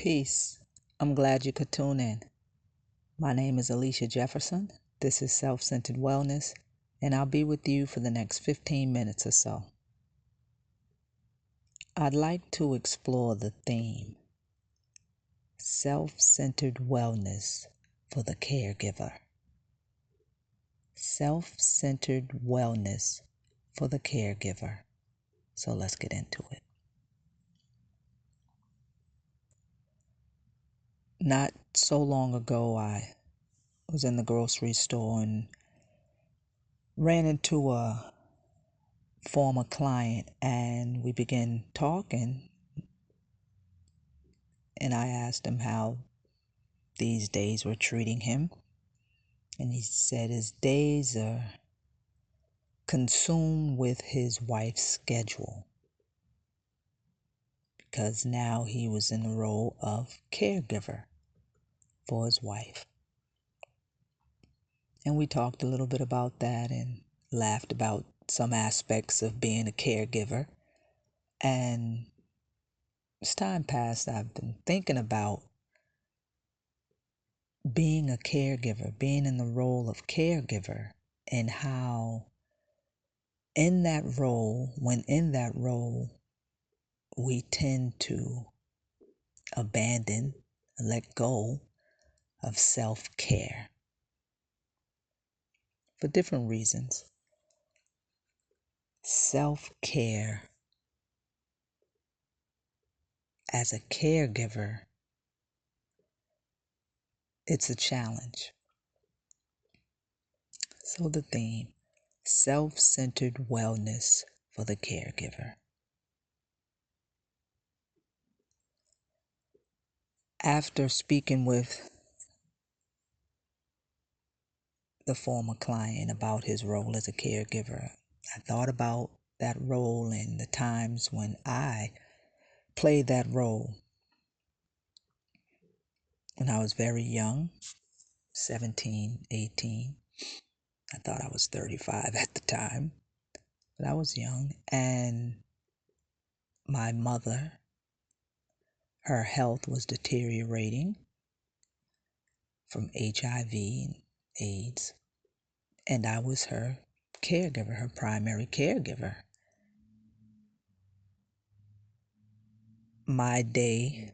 Peace. I'm glad you could tune in. My name is Alicia Jefferson. This is Self-Centered Wellness, and I'll be with you for the next 15 minutes or so. I'd like to explore the theme, self-centered wellness for the caregiver. Self-centered wellness for the caregiver. So let's get into it. Not so long ago, I was in the grocery store and ran into a former client, and we began talking, and I asked him how these days were treating him, and he said his days are consumed with his wife's schedule because now he was in the role of caregiver for his wife. And we talked a little bit about that and laughed about some aspects of being a caregiver. And as time passed, I've been thinking about being a caregiver, being in the role of caregiver, and how when in that role, we tend to abandon, let go of self-care for different reasons. Self-care as a caregiver, it's a challenge. So the theme, self-centered wellness for the caregiver. After speaking with the former client about his role as a caregiver, I thought about that role and the times when I played that role. When I was very young, 17, 18, I thought I was 35 at the time, but I was young, and my mother, her health was deteriorating from HIV and AIDS, and I was her caregiver, her primary caregiver. My day,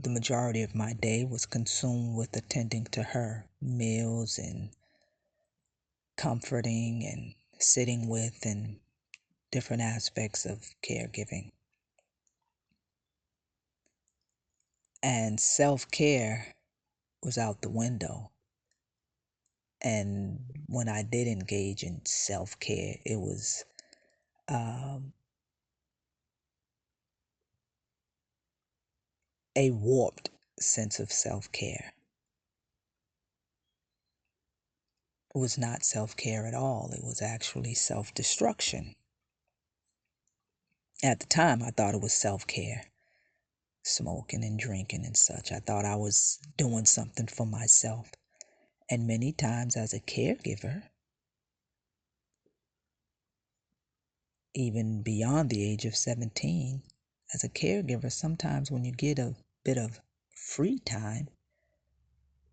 the majority of my day was consumed with attending to her meals and comforting and sitting with and different aspects of caregiving. And self-care was out the window. And when I did engage in self-care, it was a warped sense of self-care. It was not self-care at all. It was actually self-destruction. At the time, I thought it was self-care, smoking and drinking and such. I thought I was doing something for myself. And many times as a caregiver, even beyond the age of 17, as a caregiver, sometimes when you get a bit of free time,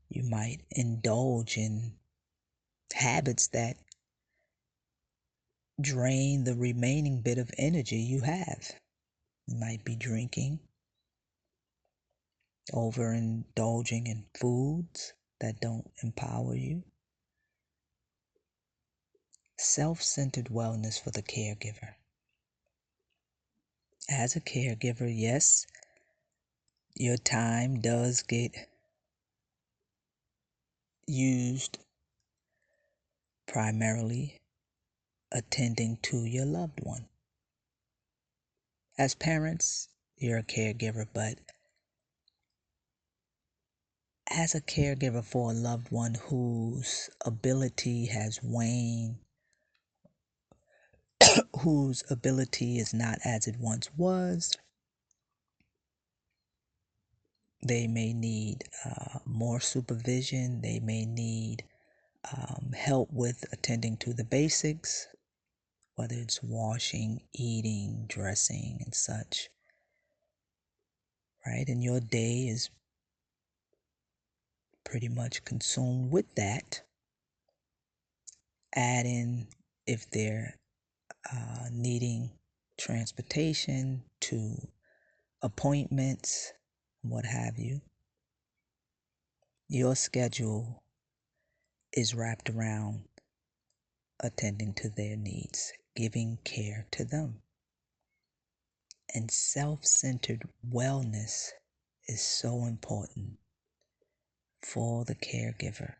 you might indulge in habits that drain the remaining bit of energy you have. You might be drinking, overindulging in foods that don't empower you. Self-centered wellness for the caregiver. As a caregiver, yes, your time does get used primarily attending to your loved one. As parents, you're a caregiver, but as a caregiver for a loved one whose ability has waned, whose ability is not as it once was, they may need more supervision. They may need help with attending to the basics, whether it's washing, eating, dressing, and such. right? And your day is pretty much consumed with that. Add in if they're needing transportation to appointments, what have you. Your schedule is wrapped around attending to their needs, giving care to them. And self-centered wellness is so important for the caregiver.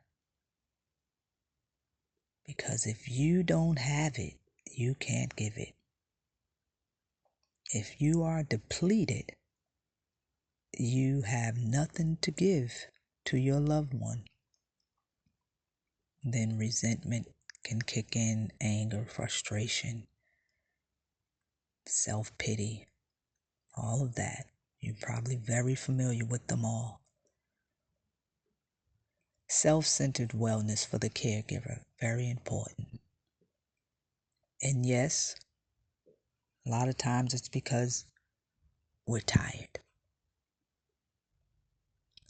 Because if you don't have it, you can't give it. If you are depleted, you have nothing to give to your loved one. Then resentment can kick in, anger, frustration, self-pity, all of that. You're probably very familiar with them all. Self-centered wellness for the caregiver, very important. And yes, a lot of times it's because we're tired.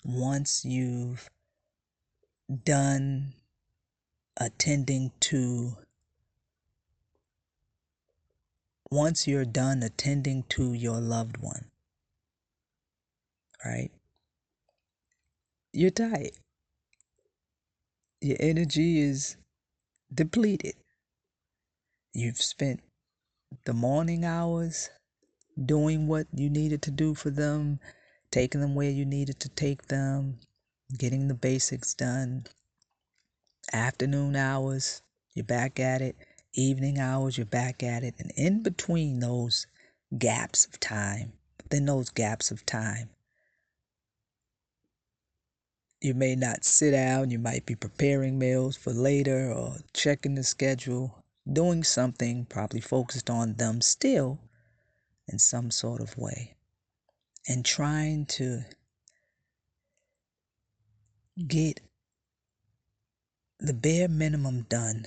Once you've done attending to, once you're done attending to your loved one, right? You're tired. Your energy is depleted. You've spent the morning hours doing what you needed to do for them, taking them where you needed to take them, getting the basics done. Afternoon hours, you're back at it. Evening hours, you're back at it. And in between those gaps of time, within those gaps of time, you may not sit down. You might be preparing meals for later or checking the schedule, doing something probably focused on them still in some sort of way, and trying to get the bare minimum done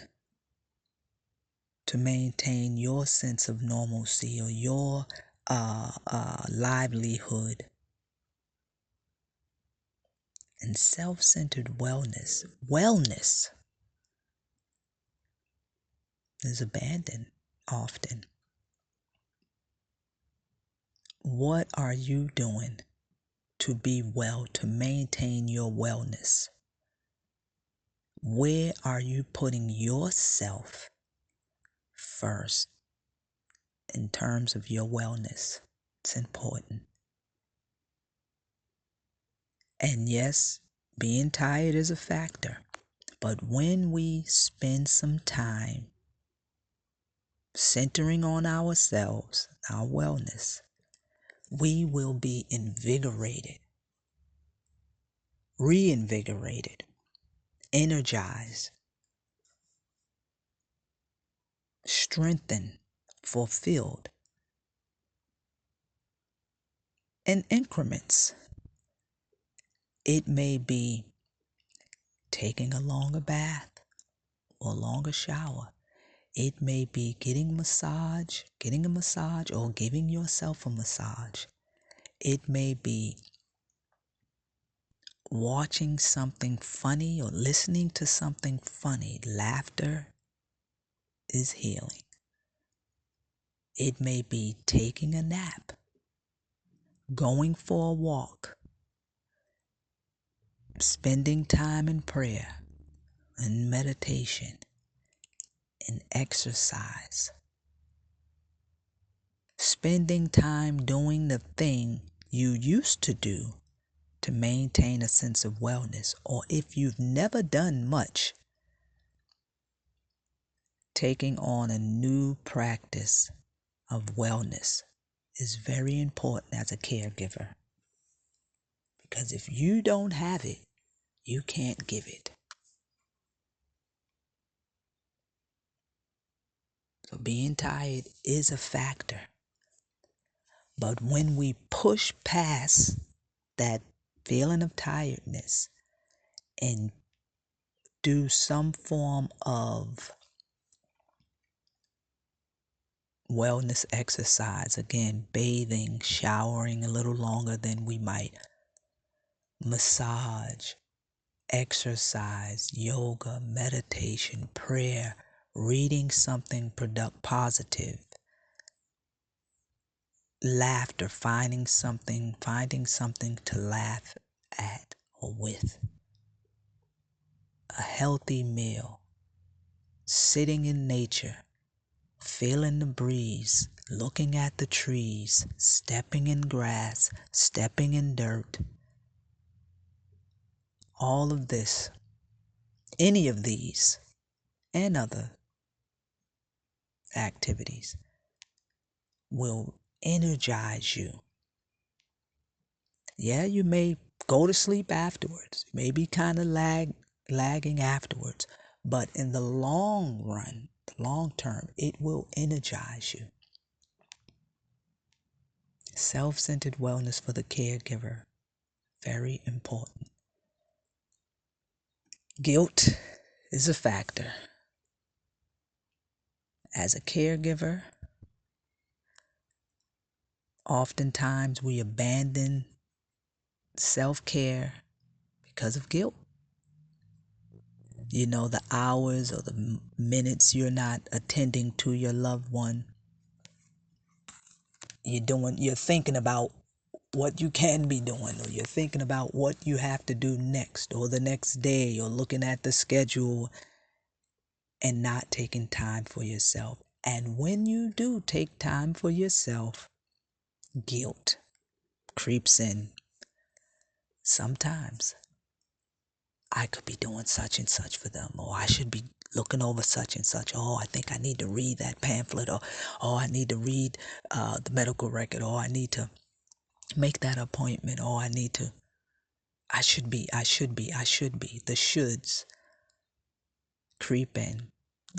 to maintain your sense of normalcy or your livelihood. And self-centered wellness is abandoned often. What are you doing to be well, to maintain your wellness? Where are you putting yourself first in terms of your wellness? It's important. And yes, being tired is a factor. But when we spend some time centering on ourselves, our wellness, we will be invigorated, reinvigorated, energized, strengthened, fulfilled in increments. It may be taking a longer bath or a longer shower. It may be getting a massage or giving yourself a massage. It may be watching something funny or listening to something funny. Laughter is healing. It may be taking a nap, going for a walk, spending time in prayer and meditation and exercise. Spending time doing the thing you used to do to maintain a sense of wellness, or if you've never done much, taking on a new practice of wellness is very important as a caregiver. Because if you don't have it, you can't give it. So being tired is a factor. But when we push past that feeling of tiredness and do some form of wellness exercise. Again, bathing, showering a little longer than we might, massage, exercise, yoga, meditation, prayer, reading something positive, laughter, finding something to laugh at or with, a healthy meal, sitting in nature, feeling the breeze, looking at the trees, stepping in grass, stepping in dirt. All of this, any of these, and other activities will energize you. Yeah, you may go to sleep afterwards, maybe kind of lagging afterwards, but in the long run, the long term, it will energize you. Self-centered wellness for the caregiver, very important. Guilt is a factor. As a caregiver, oftentimes we abandon self-care because of guilt. You know, the hours or the minutes you're not attending to your loved one. You're thinking about what you can be doing, or you're thinking about what you have to do next or the next day, or looking at the schedule and not taking time for yourself. And when you do take time for yourself, guilt creeps in. Sometimes I could be doing such and such for them, or I should be looking over such and such. Oh, I think I need to read that pamphlet, or oh, I need to read the medical record, or I need to make that appointment, or I should be. The shoulds creep in,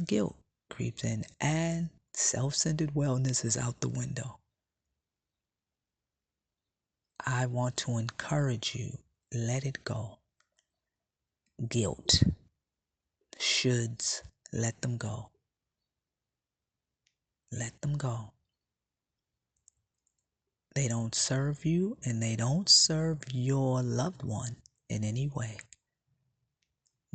guilt creeps in, and self-centered wellness is out the window. I want to encourage you, let it go. Guilt, shoulds, let them go. Let them go. They don't serve you, and they don't serve your loved one in any way.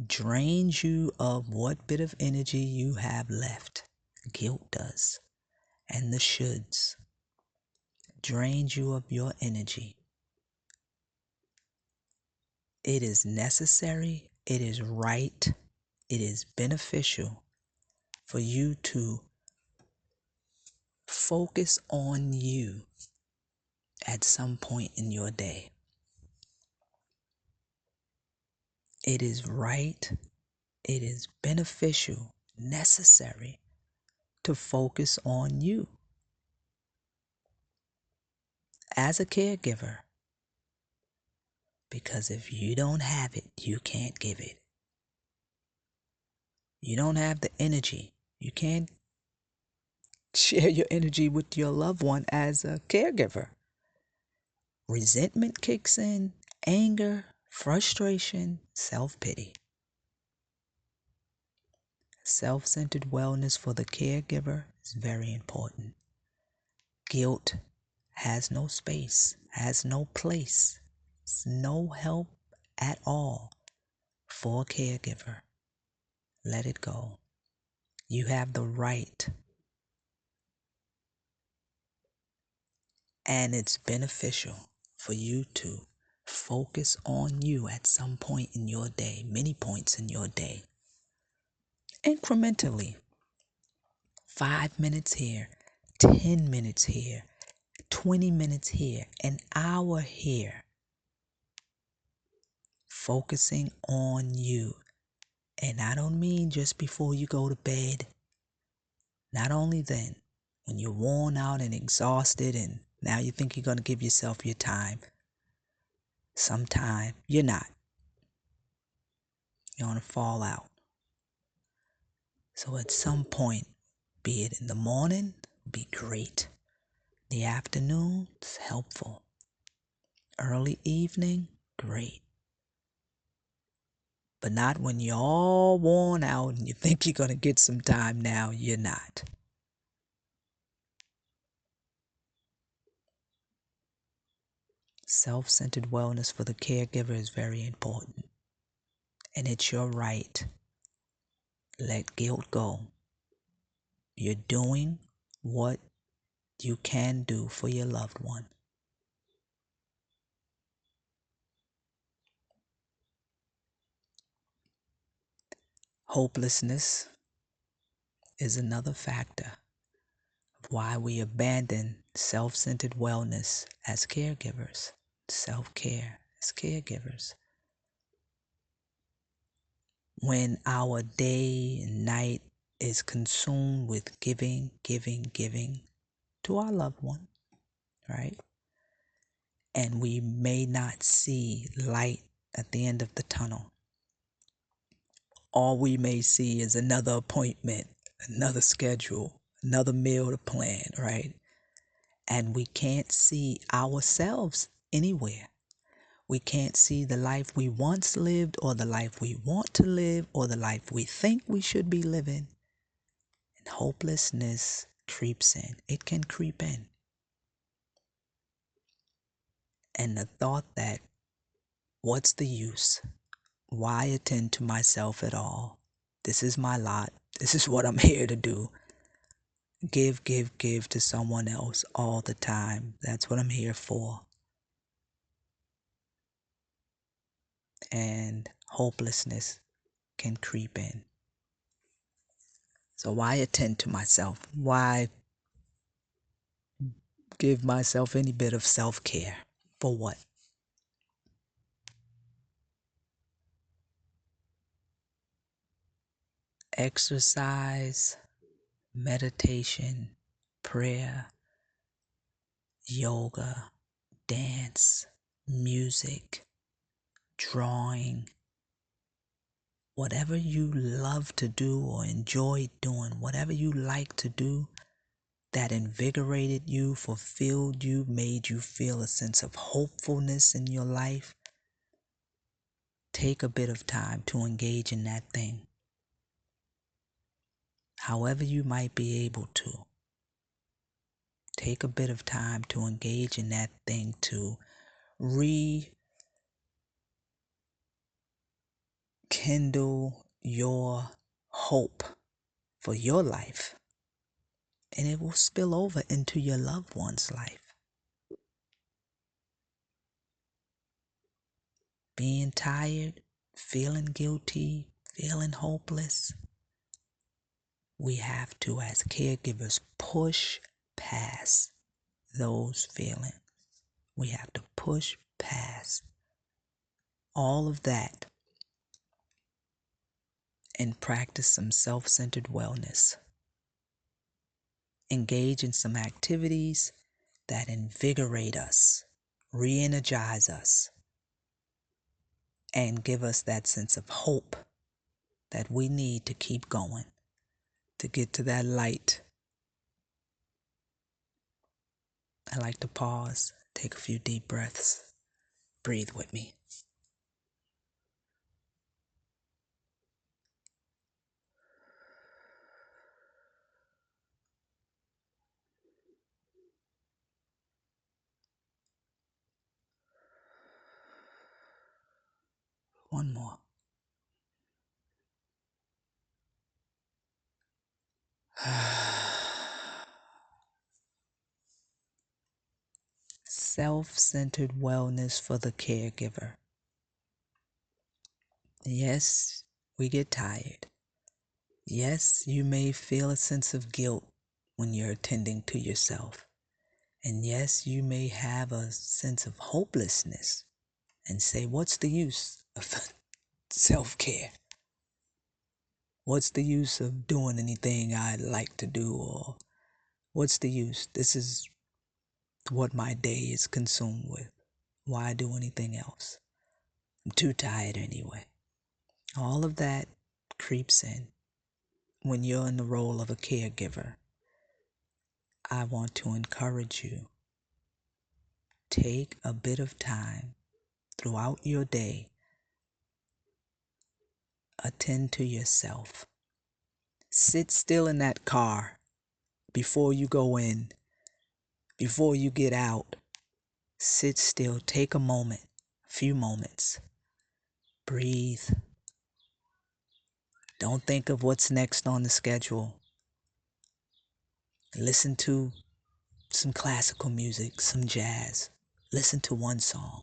Drains you of what bit of energy you have left. Guilt does. And the shoulds drains you of your energy. It is necessary, it is right, it is beneficial for you to focus on you at some point in your day. It is right, it is beneficial, necessary to focus on you as a caregiver. Because if you don't have it, you can't give it. You don't have the energy. You can't share your energy with your loved one as a caregiver. Resentment kicks in, anger, frustration, self-pity. Self-centered wellness for the caregiver is very important. Guilt has no space, has no place. It's no help at all for a caregiver. Let it go. You have the right, and it's beneficial for you to focus on you at some point in your day, many points in your day. Incrementally, 5 minutes here, 10 minutes here, 20 minutes here, an hour here. Focusing on you. And I don't mean just before you go to bed. Not only then, when you're worn out and exhausted and now you think you're going to give yourself your time. Sometime you're not. You're going to fall out. So at some point, be it in the morning, be great. The afternoon, it's helpful. Early evening, great. But not when you're all worn out and you think you're going to get some time now. You're not. Self-centered wellness for the caregiver is very important. And it's your right. Let guilt go. You're doing what you can do for your loved one. Hopelessness is another factor of why we abandon self-centered wellness as caregivers, self-care as caregivers. When our day and night is consumed with giving to our loved one, right? And we may not see light at the end of the tunnel. All we may see is another appointment, another schedule, another meal to plan, right? And we can't see ourselves anywhere. We can't see the life we once lived, or the life we want to live, or the life we think we should be living. And hopelessness creeps in. It can creep in. And the thought that, what's the use? Why attend to myself at all? This is my lot. This is what I'm here to do. Give to someone else all the time. That's what I'm here for. And hopelessness can creep in. So why attend to myself? Why give myself any bit of self-care? For what? Exercise, meditation, prayer, yoga, dance, music, drawing, whatever you love to do or enjoy doing, whatever you like to do that invigorated you, fulfilled you, made you feel a sense of hopefulness in your life, take a bit of time to engage in that thing. However you might be able to. Take a bit of time to engage in that thing, to rekindle your hope for your life. And it will spill over into your loved one's life. Being tired, feeling guilty, feeling hopeless. We have to, as caregivers, push past those feelings. We have to push past all of that and practice some self-centered wellness. Engage in some activities that invigorate us, re-energize us, and give us that sense of hope that we need to keep going, to get to that light. I like to pause, take a few deep breaths, breathe with me. One more. Self-centered wellness for the caregiver. Yes, we get tired. Yes, you may feel a sense of guilt when you're attending to yourself. And yes, you may have a sense of hopelessness and say, what's the use of self-care? What's the use of doing anything I'd like to do? Or what's the use? This is what my day is consumed with. Why do anything else? I'm too tired anyway. All of that creeps in when you're in the role of a caregiver. I want to encourage you. Take a bit of time throughout your day. Attend to yourself. Sit still in that car before you go in, before you get out. Sit still. Take a moment, a few moments. Breathe. Don't think of what's next on the schedule. Listen to some classical music, some jazz. Listen to one song.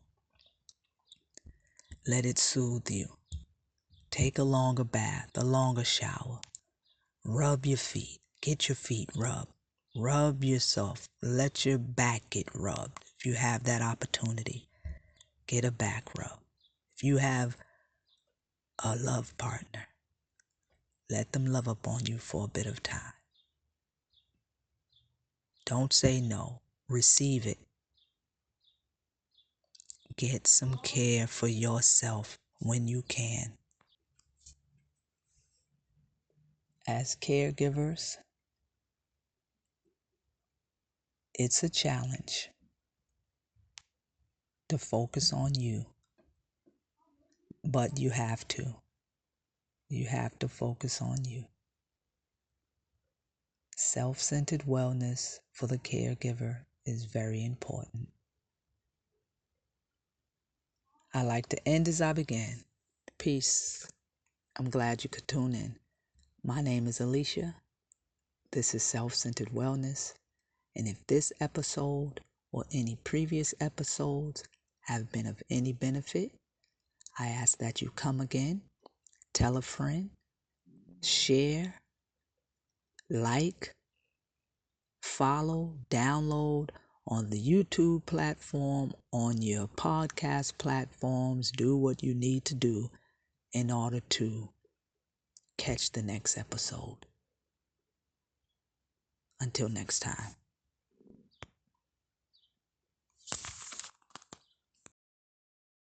Let it soothe you. Take a longer bath, a longer shower. Rub your feet. Get your feet rubbed. Rub yourself. Let your back get rubbed. If you have that opportunity, get a back rub. If you have a love partner, let them love upon you for a bit of time. Don't say no. Receive it. Get some care for yourself when you can. As caregivers, it's a challenge to focus on you, but you have to. You have to focus on you. Self-centered wellness for the caregiver is very important. I like to end as I began. Peace. I'm glad you could tune in. My name is Alicia. This is Self-Centered Wellness. And if this episode or any previous episodes have been of any benefit, I ask that you come again, tell a friend, share, like, follow, download on the YouTube platform, on your podcast platforms. Do what you need to do in order to catch the next episode. Until next time.